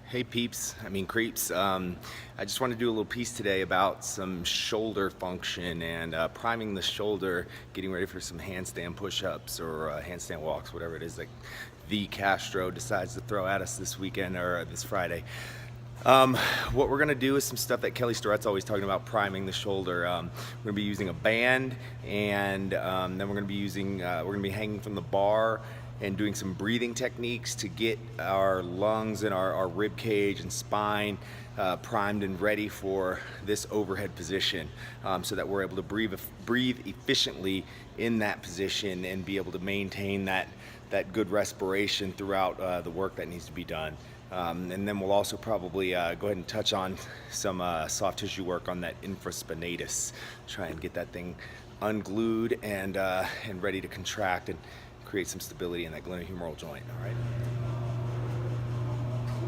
Hey peeps, creeps. I just want to do a little piece today about some shoulder function and priming the shoulder, getting ready for some handstand push-ups or handstand walks, whatever it is like the Castro decides to throw at us this weekend or this Friday. What we're gonna do is some stuff that Kelly Starrett's always talking about, priming the shoulder. We're gonna be using a band, and then we're gonna be hanging from the bar and doing some breathing techniques to get our lungs and our rib cage and spine primed and ready for this overhead position, so that we're able to breathe efficiently in that position and be able to maintain that good respiration throughout the work that needs to be done. And then we'll also probably go ahead and touch on some soft tissue work on that infraspinatus. Try and get that thing unglued and ready to contract and create some stability in that glenohumeral joint. All right.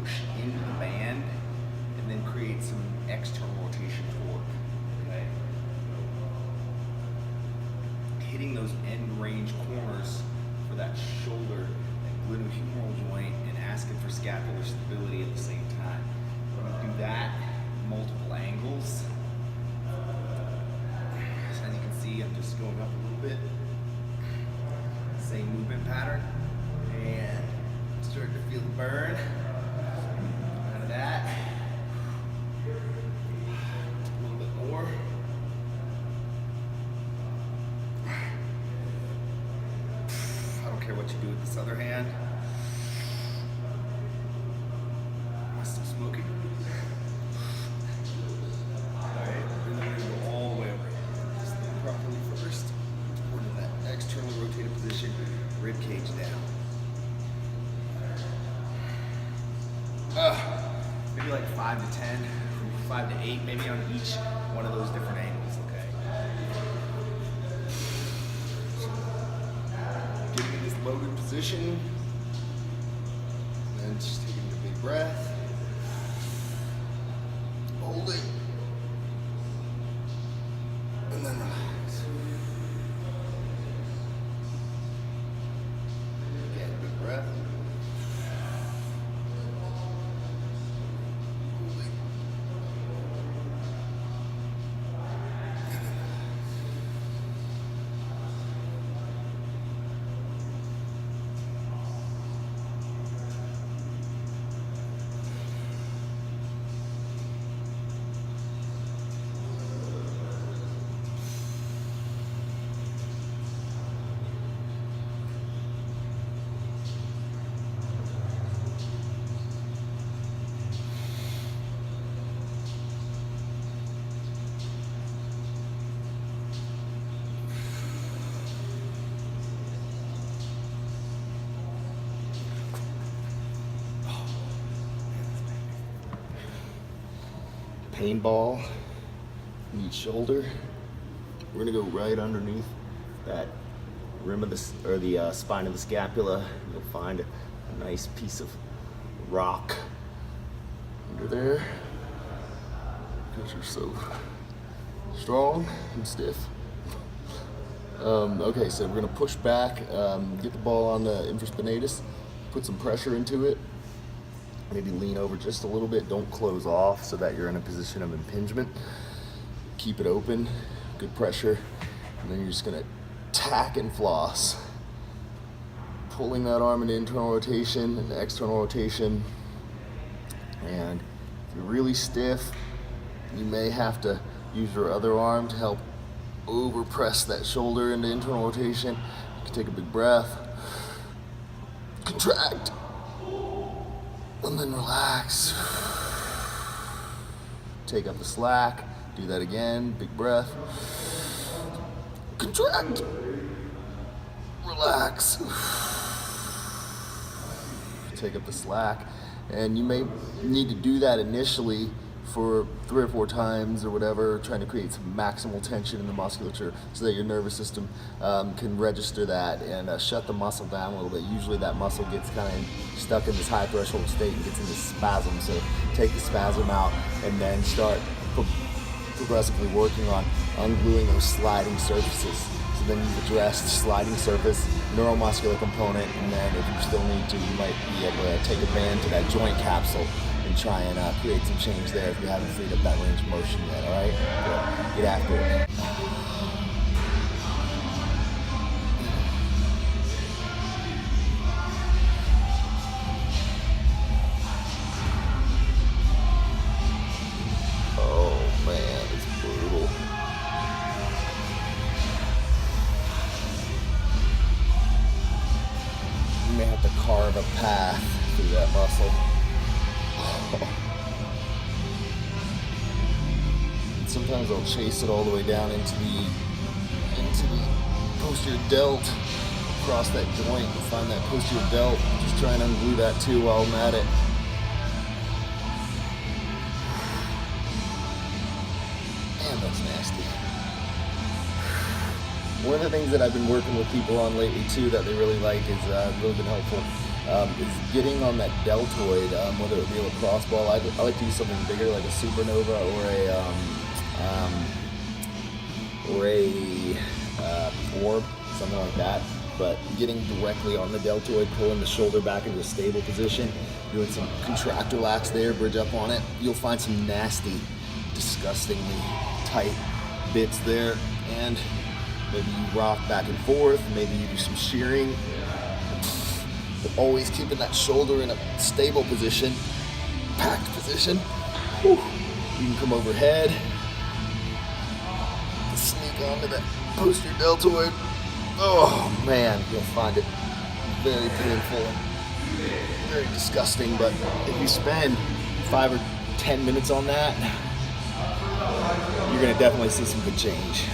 Push into the band and then create some external rotation torque. Okay. Hitting those end range corners for that shoulder and glenohumeral joint, and asking for scapular stability at the same time. We're going to do that multiple angles. So as you can see, I'm just going up a little bit. Same movement pattern, and starting to feel the burn out of that. A little bit more. I don't care what you do with this other hand. Am I still smoking? Alright, and then we're going to go all the way over. Just think properly first. We're in that external rotated position, rib cage down. Maybe like 5 to 10, 5 to 8, maybe on each one of those different angles, okay? Getting in this loaded position, and then just taking a big breath. Hold it. And then relax. Again, big breath. Paintball in each shoulder. We're gonna go right underneath that rim of the spine of the scapula. You'll find a nice piece of rock under there because you're so strong and stiff. Okay, so we're gonna push back, get the ball on the infraspinatus, put some pressure into it. Maybe lean over just a little bit. Don't close off so that you're in a position of impingement. Keep it open, good pressure, and then you're just gonna tack and floss. Pulling that arm into internal rotation and external rotation. And if you're really stiff, you may have to use your other arm to help over press that shoulder into internal rotation. You can take a big breath, contract, and then relax. Take up the slack. Do that again. Big breath. Contract. Relax. Take up the slack. And you may need to do that initially for 3 or 4 times or whatever, trying to create some maximal tension in the musculature so that your nervous system can register that and shut the muscle down a little bit. Usually that muscle gets kind of stuck in this high threshold state and gets into spasm. So take the spasm out and then start progressively working on ungluing those sliding surfaces. So then you've addressed sliding surface, neuromuscular component, and then if you still need to, you might be able to take a band to that joint capsule and try and create some change there if you haven't freed up that range of motion yet, all right? Good. Get after it. Oh man, it's brutal. You may have to carve a path through that muscle. And sometimes I'll chase it all the way down into the posterior delt, across that joint, and find that posterior delt. Just try and unglue that too while I'm at it. Man, that's nasty. One of the things that I've been working with people on lately too that they really like is really been helpful is getting on that deltoid, whether it be a lacrosse ball. I like to use something bigger like a supernova or a orb, something like that. But getting directly on the deltoid, pulling the shoulder back into a stable position, doing some contract relax there, bridge up on it, you'll find some nasty, disgustingly tight bits there. And maybe you rock back and forth, maybe you do some shearing, but always keeping that shoulder in a stable position, packed position. Whew. You can come overhead, sneak onto that posterior deltoid. Oh man, you'll find it very painful and very disgusting, but if you spend 5 or 10 minutes on that, you're gonna definitely see some good change.